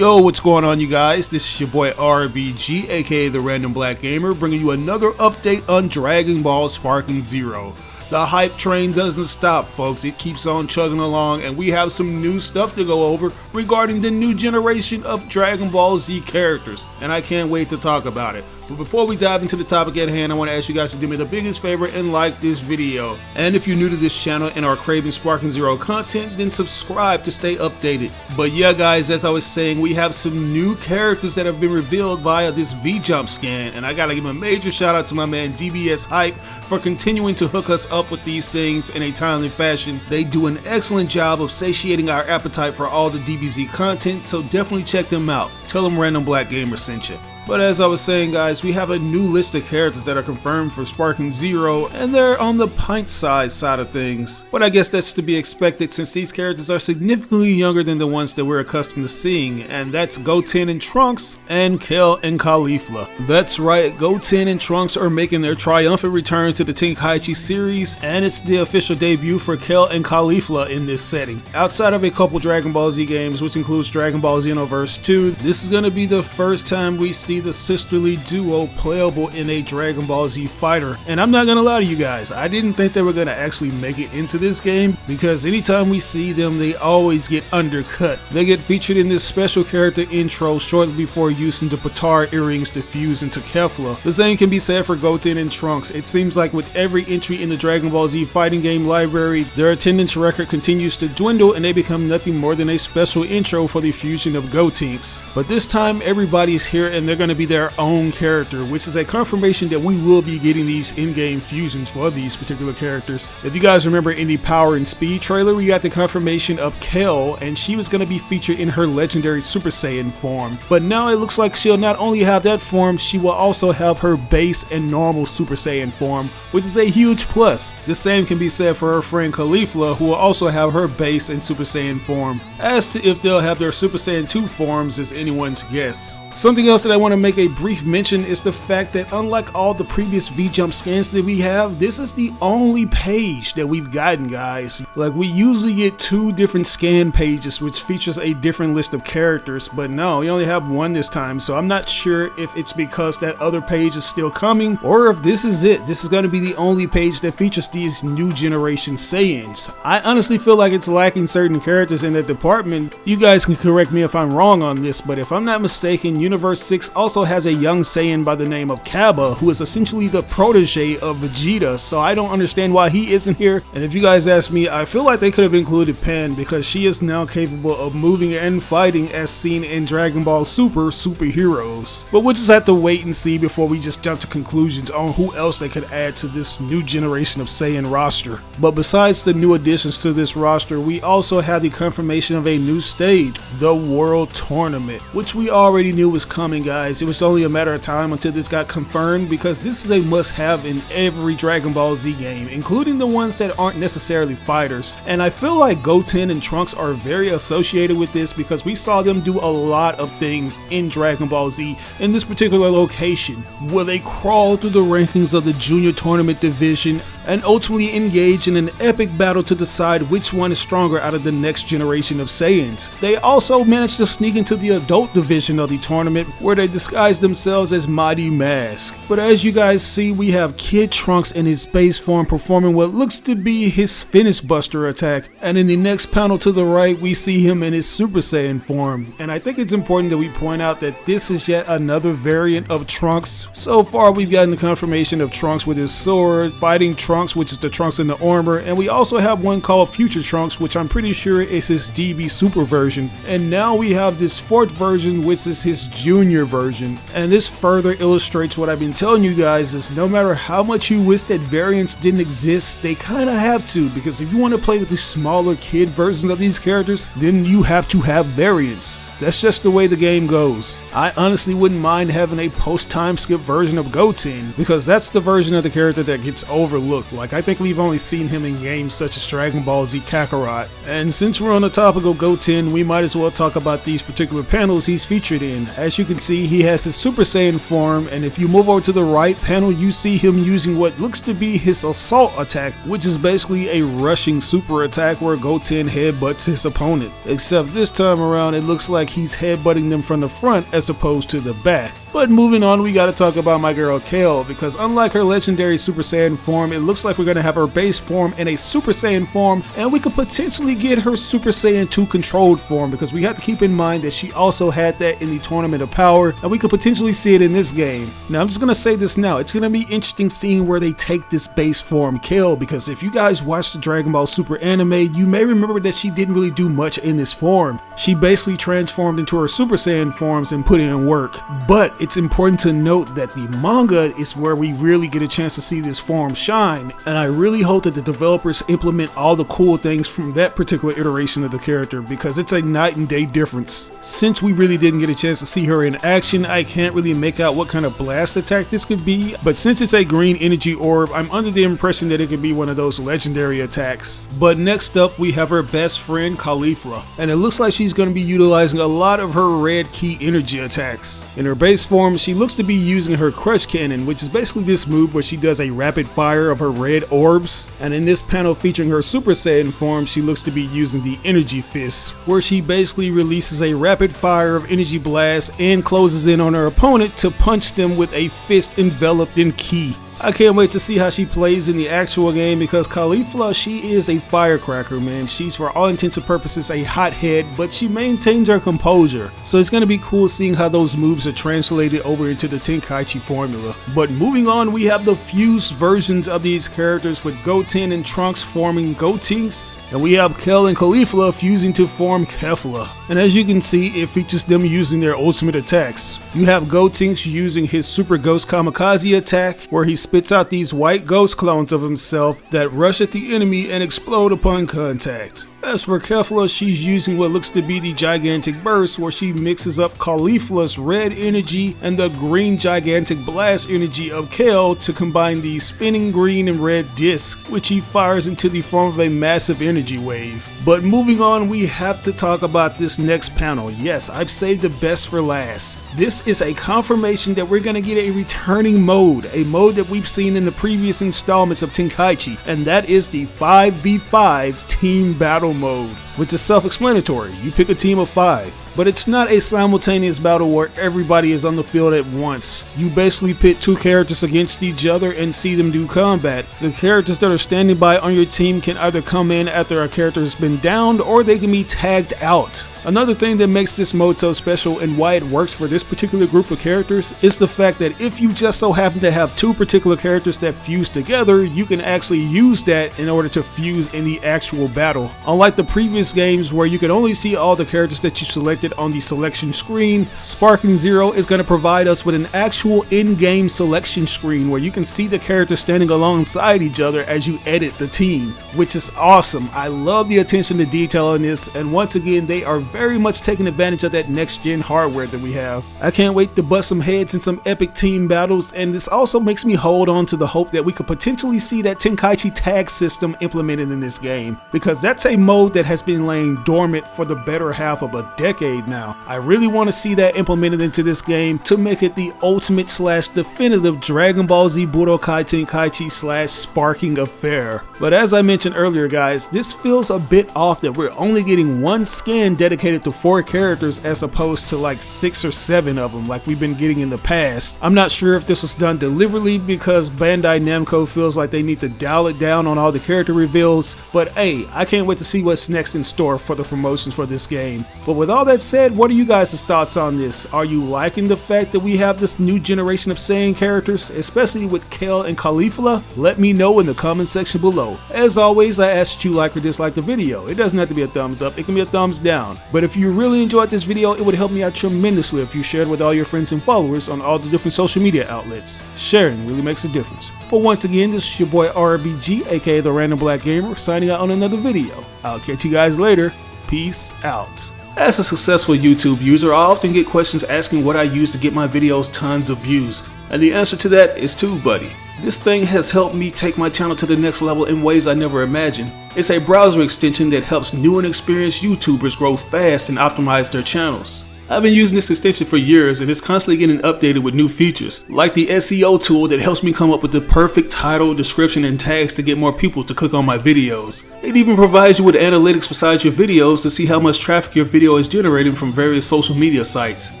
Yo, what's going on, you guys? This is your boy RBG, aka The Random Black Gamer, bringing you another update on Dragon Ball Sparking Zero. The hype train doesn't stop, folks. It keeps on chugging along, and we have some new stuff to go over regarding the new generation of Dragon Ball Z characters, and I can't wait to talk about it. But before we dive into the topic at hand, I want to ask you guys to do me the biggest favor and like this video. And if you're new to this channel and are craving Sparking Zero content, then subscribe to stay updated. But yeah, guys, as I was saying, we have some new characters that have been revealed via this V-Jump scan, and I gotta give a major shout out to my man DBS Hype for continuing to hook us up with these things in a timely fashion. They do an excellent job of satiating our appetite for all the DBZ content, so definitely check them out. Tell them Random Black Gamer sent you. But as I was saying, guys, we have a new list of characters that are confirmed for Sparking Zero, and they're on the pint-sized side of things. But I guess that's to be expected since these characters are significantly younger than the ones that we're accustomed to seeing, and that's Goten and Trunks and Kel and Caulifla. That's right, Goten and Trunks are making their triumphant return to the Tenkaichi series, and it's the official debut for Kel and Caulifla in this setting. Outside of a couple Dragon Ball Z games, which includes Dragon Ball Xenoverse 2, this is going to be the first time we see the sisterly duo playable in a Dragon Ball Z fighter. And I'm not gonna lie to you guys, I didn't think they were gonna actually make it into this game, because anytime we see them, they always get undercut. They get featured in this special character intro shortly before using the Potara earrings to fuse into Kefla. The same can be said for Goten and Trunks. It seems like with every entry in the Dragon Ball Z fighting game library, their attendance record continues to dwindle and they become nothing more than a special intro for the fusion of Gotenks. But this time everybody's here and they're going to be their own character, which is a confirmation that we will be getting these in-game fusions for these particular characters. If you guys remember in the Power and Speed trailer, we got the confirmation of Kel, and she was going to be featured in her legendary Super Saiyan form. But now it looks like she'll not only have that form, she will also have her base and normal Super Saiyan form, which is a huge plus. The same can be said for her friend Caulifla, who will also have her base and Super Saiyan form. As to if they'll have their Super Saiyan 2 forms is anyone's guess. Something else that I want to make a brief mention is the fact that unlike all the previous V-Jump scans that we have, this is the only page that we've gotten, guys. Like, we usually get 2 different scan pages which features a different list of characters, but no, we only have 1 this time, so I'm not sure if it's because that other page is still coming or if this is it. This is going to be the only page that features these new generation Saiyans. I honestly feel like it's lacking certain characters in that department. You guys can correct me if I'm wrong on this, but if I'm not mistaken, Universe 6 also has a young Saiyan by the name of Cabba, who is essentially the protege of Vegeta, so I don't understand why he isn't here. And if you guys ask me, I feel like they could have included Pan, because she is now capable of moving and fighting as seen in Dragon Ball Superheroes. But we'll just have to wait and see before we just jump to conclusions on who else they could add to this new generation of Saiyan roster. But besides the new additions to this roster, we also have the confirmation of a new stage, the World Tournament, which we already knew was coming, guys. It was only a matter of time until this got confirmed, because this is a must-have in every Dragon Ball Z game, including the ones that aren't necessarily fighters. And I feel like Goten and Trunks are very associated with this, because we saw them do a lot of things in Dragon Ball Z in this particular location, where they crawl through the rankings of the Junior Tournament division and ultimately engage in an epic battle to decide which one is stronger out of the next generation of Saiyans. They also managed to sneak into the adult division of the tournament, where they disguise themselves as Mighty Mask. But as you guys see, we have Kid Trunks in his base form performing what looks to be his Finish Buster attack, and in the next panel to the right we see him in his Super Saiyan form. And I think it's important that we point out that this is yet another variant of Trunks. So far we've gotten the confirmation of Trunks with his sword, fighting Trunks, which is the Trunks in the armor, and we also have one called Future Trunks, which I'm pretty sure is his DB Super version. And now we have this 4th version, which is his Junior version. And this further illustrates what I've been telling you guys, is no matter how much you wish that variants didn't exist, they kind of have to, because if you want to play with the smaller kid versions of these characters, then you have to have variants. That's just the way the game goes. I honestly wouldn't mind having a post-time skip version of Goten, because that's the version of the character that gets overlooked. look. Like, I think we've only seen him in games such as Dragon Ball Z Kakarot. And since we're on the topic of Goten, we might as well talk about these particular panels he's featured in. As you can see, he has his Super Saiyan form, and if you move over to the right panel, you see him using what looks to be his assault attack, which is basically a rushing super attack where Goten headbutts his opponent. Except this time around, it looks like he's headbutting them from the front as opposed to the back. But moving on, we gotta talk about my girl Kale, because unlike her legendary Super Saiyan form, it looks like we're gonna have her base form in a Super Saiyan form, and we could potentially get her Super Saiyan 2 controlled form, because we have to keep in mind that she also had that in the Tournament of Power, and we could potentially see it in this game. Now I'm just gonna say this now, it's gonna be interesting seeing where they take this base form Kale, because if you guys watched the Dragon Ball Super anime, you may remember that she didn't really do much in this form. She basically transformed into her Super Saiyan forms and put in work. But it's important to note that the manga is where we really get a chance to see this form shine, and I really hope that the developers implement all the cool things from that particular iteration of the character, because it's a night and day difference. Since we really didn't get a chance to see her in action, I can't really make out what kind of blast attack this could be, but since it's a green energy orb, I'm under the impression that it could be one of those legendary attacks. But next up, we have her best friend Caulifla, and it looks like she's going to be utilizing a lot of her red key energy attacks. In her base form, she looks to be using her Crush Cannon, which is basically this move where she does a rapid fire of her red orbs, and in this panel featuring her Super Saiyan form, she looks to be using the Energy Fist, where she basically releases a rapid fire of energy blast and closes in on her opponent to punch them with a fist enveloped in ki. I can't wait to see how she plays in the actual game, because Caulifla, she is a firecracker, man. She's for all intents and purposes a hothead, but she maintains her composure. So it's going to be cool seeing how those moves are translated over into the Tenkaichi formula. But moving on, we have the fused versions of these characters with Goten and Trunks forming Gotenks, and we have Kel and Caulifla fusing to form Kefla. And as you can see, it features them using their ultimate attacks. You have Gotenks using his Super Ghost Kamikaze attack, where he spits out these white ghost clones of himself that rush at the enemy and explode upon contact. As for Kefla, she's using what looks to be the Gigantic Burst, where she mixes up Caulifla's red energy and the green Gigantic Blast energy of Kale to combine the spinning green and red disc, which he fires into the form of a massive energy wave. But moving on, we have to talk about this next panel. Yes, I've saved the best for last. This is a confirmation that we're going to get a returning mode, a mode that we've seen in the previous installments of Tenkaichi, and that is the 5v5 team battle mode, which is self-explanatory. You pick a team of 5. But it's not a simultaneous battle where everybody is on the field at once. You basically pit 2 characters against each other and see them do combat. The characters that are standing by on your team can either come in after a character has been downed, or they can be tagged out. Another thing that makes this mode so special and why it works for this particular group of characters is the fact that if you just so happen to have 2 particular characters that fuse together, you can actually use that in order to fuse in the actual battle. Unlike the previous games where you can only see all the characters that you selected on the selection screen, Sparking Zero is going to provide us with an actual in-game selection screen where you can see the characters standing alongside each other as you edit the team, which is awesome. I love the attention to detail in this, and once again, they are very much taking advantage of that next-gen hardware that we have. I can't wait to bust some heads in some epic team battles, and this also makes me hold on to the hope that we could potentially see that Tenkaichi tag system implemented in this game, because that's a mode that has been laying dormant for the better half of a decade now. I really want to see that implemented into this game to make it the ultimate / definitive Dragon Ball Z Budokai Tenkaichi / sparking affair. But as I mentioned earlier, guys, this feels a bit off that we're only getting 1 skin dedicated to 4 characters as opposed to like 6 or 7 of them like we've been getting in the past. I'm not sure if this was done deliberately because Bandai Namco feels like they need to dial it down on all the character reveals, but hey, I can't wait to see what's next in store for the promotions for this game. But with all that said, what are you guys' thoughts on this? Are you liking the fact that we have this new generation of Saiyan characters, especially with Kale and Caulifla? Let me know in the comment section below. As always, I ask that you like or dislike the video. It doesn't have to be a thumbs up, it can be a thumbs down. But if you really enjoyed this video, it would help me out tremendously if you shared with all your friends and followers on all the different social media outlets. Sharing really makes a difference. But once again, this is your boy RBG, aka The Random Black Gamer, signing out on another video. I'll catch you guys later. Peace out. As a successful YouTube user, I often get questions asking what I use to get my videos tons of views. And the answer to that is TubeBuddy. This thing has helped me take my channel to the next level in ways I never imagined. It's a browser extension that helps new and experienced YouTubers grow fast and optimize their channels. I've been using this extension for years and it's constantly getting updated with new features, like the SEO tool that helps me come up with the perfect title, description, and tags to get more people to click on my videos. It even provides you with analytics beside your videos to see how much traffic your video is generating from various social media sites.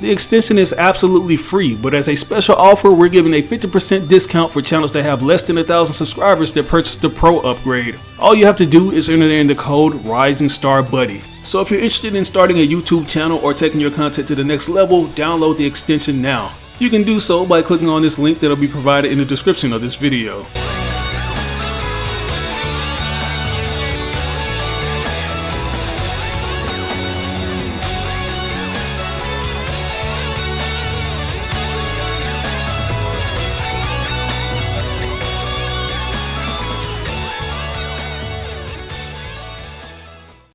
The extension is absolutely free, but as a special offer, we're giving a 50% discount for channels that have less than 1,000 subscribers that purchase the Pro upgrade. All you have to do is enter in the code RisingStarBuddy. So if you're interested in starting a YouTube channel or taking your content to the next level, download the extension now. You can do so by clicking on this link that will be provided in the description of this video.